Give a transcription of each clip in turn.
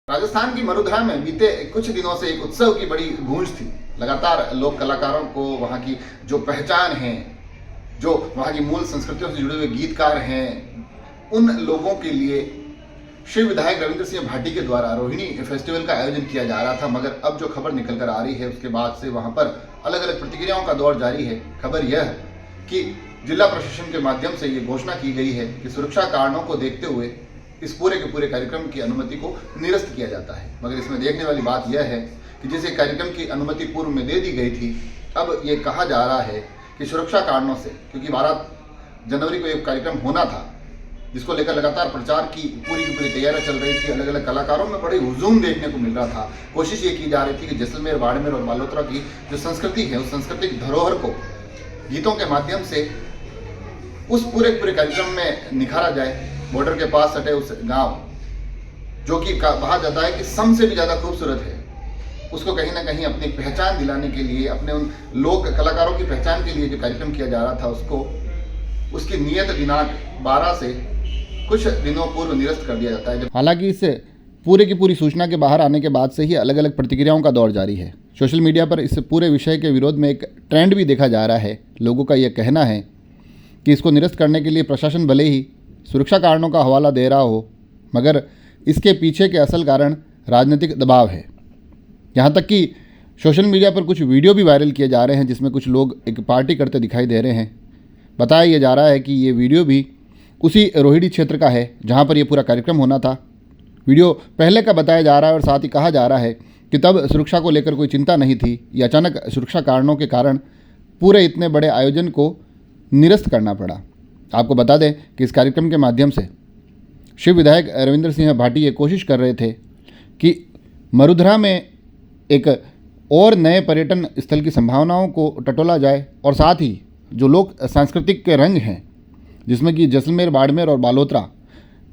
राजस्थान की मरुधरा में बीते कुछ दिनों से एक उत्सव की बड़ी गूंज थी। लगातार लोक कलाकारों को वहाँ की जो पहचान है, जो वहाँ की मूल संस्कृतियों से जुड़े हुए गीतकार हैं, उन लोगों के लिए श्री विधायक रविंद्र सिंह भाटी के द्वारा रोहिणी फेस्टिवल का आयोजन किया जा रहा था। मगर अब जो खबर निकल कर आ रही है उसके बाद से वहाँ पर अलग अलग प्रतिक्रियाओं का दौर जारी है। खबर यह है कि जिला प्रशासन के माध्यम से ये घोषणा की गई है कि सुरक्षा कारणों को देखते हुए इस पूरे के पूरे कार्यक्रम की अनुमति को निरस्त किया जाता है। मगर इसमें देखने वाली बात यह है कि जिस कार्यक्रम की अनुमति पूर्व में दे दी गई थी, अब ये कहा जा रहा है कि सुरक्षा कारणों से, क्योंकि 12 जनवरी को एक कार्यक्रम होना था जिसको लेकर लगातार प्रचार की पूरी तैयारियां चल रही थी। अलग अलग कलाकारों में बड़े हुजूम देखने को मिल रहा था। कोशिश ये की जा रही थी कि जैसलमेर, बाड़मेर और बालोतरा की जो संस्कृति है, उस सांस्कृतिक धरोहर को गीतों के माध्यम से उस पूरे कार्यक्रम में निखारा जाए। बॉर्डर के पास सटे उस गांव जो कि कहा जाता है कि सम से भी ज़्यादा खूबसूरत है, उसको कहीं ना कहीं अपनी पहचान दिलाने के लिए, अपने उन लोक कलाकारों की पहचान के लिए जो कार्यक्रम किया जा रहा था, उसको उसकी नियत दिनांक 12 से कुछ दिनों पूर्व निरस्त कर दिया जाता है। हालांकि इस पूरे की पूरी सूचना के बाहर आने के बाद से ही अलग अलग प्रतिक्रियाओं का दौर जारी है। सोशल मीडिया पर इस पूरे विषय के विरोध में एक ट्रेंड भी देखा जा रहा है। लोगों का यह कहना है कि इसको निरस्त करने के लिए प्रशासन भले ही सुरक्षा कारणों का हवाला दे रहा हो, मगर इसके पीछे के असल कारण राजनीतिक दबाव है। यहाँ तक कि सोशल मीडिया पर कुछ वीडियो भी वायरल किए जा रहे हैं जिसमें कुछ लोग एक पार्टी करते दिखाई दे रहे हैं। बताया यह जा रहा है कि ये वीडियो भी उसी रोहिणी क्षेत्र का है जहाँ पर यह पूरा कार्यक्रम होना था। वीडियो पहले का बताया जा रहा है और साथ ही कहा जा रहा है कि तब सुरक्षा को लेकर कोई चिंता नहीं थी। ये अचानक सुरक्षा कारणों के कारण पूरे इतने बड़े आयोजन को निरस्त करना पड़ा। आपको बता दें कि इस कार्यक्रम के माध्यम से शिव विधायक रविंद्र सिंह भाटी ये कोशिश कर रहे थे कि मरुधरा में एक और नए पर्यटन स्थल की संभावनाओं को टटोला जाए और साथ ही जो लोक सांस्कृतिक के रंग हैं, जिसमें कि जैसलमेर, बाड़मेर और बालोतरा,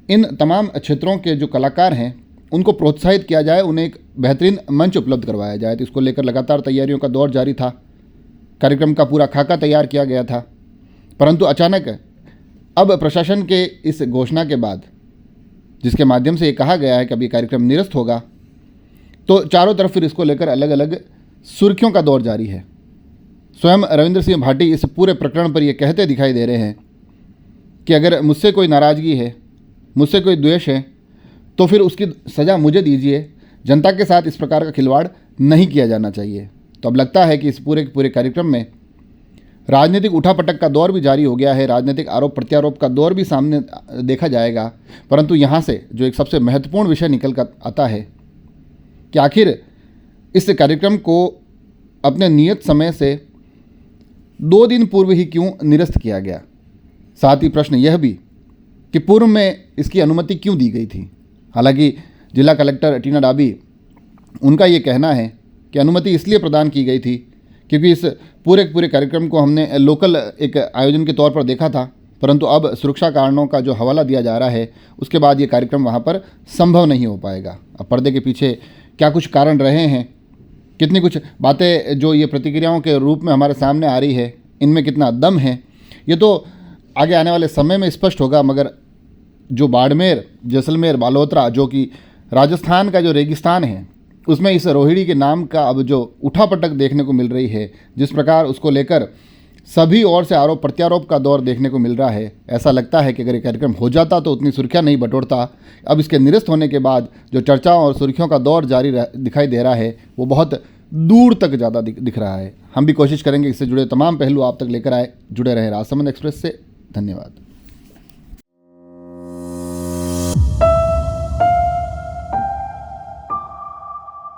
इन तमाम क्षेत्रों के जो कलाकार हैं उनको प्रोत्साहित किया जाए, उन्हें एक बेहतरीन मंच उपलब्ध करवाया जाए। तो इसको लेकर लगातार तैयारियों का दौर जारी था। कार्यक्रम का पूरा खाका तैयार किया गया था, परंतु अचानक अब प्रशासन के इस घोषणा के बाद, जिसके माध्यम से ये कहा गया है कि अब ये कार्यक्रम निरस्त होगा, तो चारों तरफ फिर इसको लेकर अलग अलग सुर्खियों का दौर जारी है। स्वयं रविंद्र सिंह भाटी इस पूरे प्रकरण पर ये कहते दिखाई दे रहे हैं कि अगर मुझसे कोई नाराज़गी है, मुझसे कोई द्वेष है, तो फिर उसकी सज़ा मुझे दीजिए। जनता के साथ इस प्रकार का खिलवाड़ नहीं किया जाना चाहिए। तो अब लगता है कि इस पूरे कार्यक्रम में राजनीतिक उठापटक का दौर भी जारी हो गया है। राजनीतिक आरोप प्रत्यारोप का दौर भी सामने देखा जाएगा। परंतु यहाँ से जो एक सबसे महत्वपूर्ण विषय निकल कर आता है कि आखिर इस कार्यक्रम को अपने नियत समय से 2 दिन पूर्व ही क्यों निरस्त किया गया। साथ ही प्रश्न यह भी कि पूर्व में इसकी अनुमति क्यों दी गई थी। हालांकि जिला कलेक्टर टीना डाबी, उनका ये कहना है कि अनुमति इसलिए प्रदान की गई थी क्योंकि इस पूरे कार्यक्रम को हमने लोकल एक आयोजन के तौर पर देखा था, परंतु अब सुरक्षा कारणों का जो हवाला दिया जा रहा है उसके बाद ये कार्यक्रम वहाँ पर संभव नहीं हो पाएगा। अब पर्दे के पीछे क्या कुछ कारण रहे हैं, कितनी कुछ बातें जो ये प्रतिक्रियाओं के रूप में हमारे सामने आ रही है, इनमें कितना दम है, ये तो आगे आने वाले समय में स्पष्ट होगा। मगर जो बाड़मेर, जैसलमेर, बालोतरा, जो कि राजस्थान का जो रेगिस्तान है, उसमें इस रोहिणी के नाम का अब जो उठापटक देखने को मिल रही है, जिस प्रकार उसको लेकर सभी ओर से आरोप प्रत्यारोप का दौर देखने को मिल रहा है, ऐसा लगता है कि अगर ये कार्यक्रम हो जाता तो उतनी सुर्खियां नहीं बटोरता। अब इसके निरस्त होने के बाद जो चर्चाओं और सुर्खियों का दौर जारी दिखाई दे रहा है, वो बहुत दूर तक ज़्यादा दिख रहा है। हम भी कोशिश करेंगे इससे जुड़े तमाम पहलू आप तक लेकर आए। जुड़े रहे राजसमंद एक्सप्रेस से। धन्यवाद।